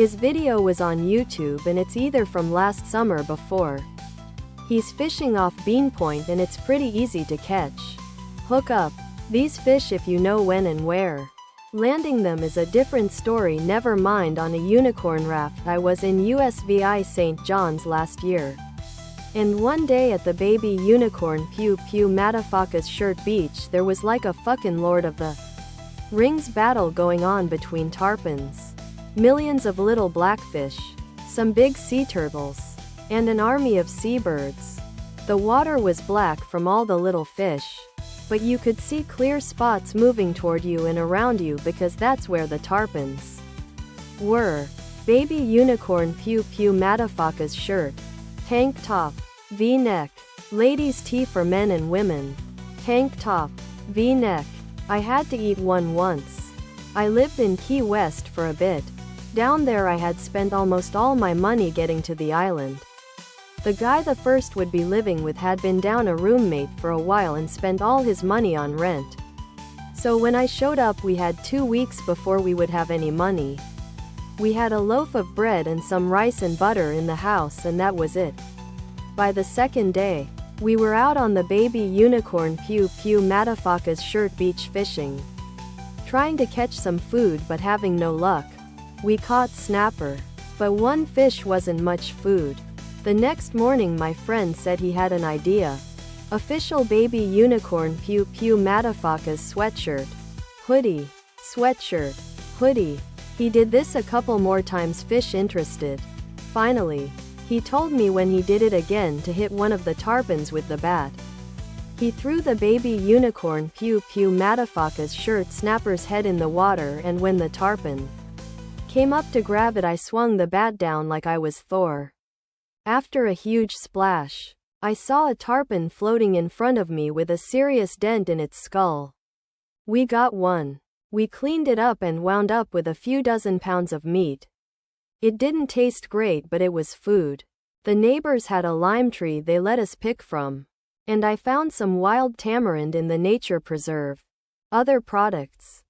His video was on YouTube and it's either from last summer before. He's fishing off Bean Point and it's pretty easy to catch. Hook up these fish if you know when and where. Landing them is a different story, never mind on a unicorn raft. I was in USVI St. John's last year. And one day at the baby unicorn Pew Pew Madafakas shirt beach there was like a fucking Lord of the Rings battle going on between tarpons, millions of little blackfish, some big sea turtles, and an army of seabirds. The water was black from all the little fish, but you could see clear spots moving toward you and around you because that's where the tarpons were. Baby unicorn Pew Pew Madafakas shirt, tank top, V-neck, ladies tee for men and women, tank top, V-neck. I had to eat one once. I lived in Key West for a bit. Down there I had spent almost all my money getting to the island. The guy the first would be living with had been down a roommate for a while and spent all his money on rent. So when I showed up we had 2 weeks before we would have any money. We had a loaf of bread and some rice and butter in the house and that was it. By the second day, we were out on the baby unicorn Pew Pew Madafakas shirt beach fishing. Trying to catch some food but having no luck. We caught snapper. But one fish wasn't much food. The next morning my friend said he had an idea. Official baby unicorn Pew Pew Madafakas sweatshirt, hoodie, sweatshirt, hoodie. He did this a couple more times. Fish interested. Finally, he told me when he did it again to hit one of the tarpons with the bat. He threw the baby unicorn Pew Pew Madafakas shirt snapper's head in the water and when the tarpon came up to grab it I swung the bat down like I was Thor. After a huge splash, I saw a tarpon floating in front of me with a serious dent in its skull. We got one. We cleaned it up and wound up with a few dozen pounds of meat. It didn't taste great but it was food. The neighbors had a lime tree they let us pick from. And I found some wild tamarind in the nature preserve. Other products.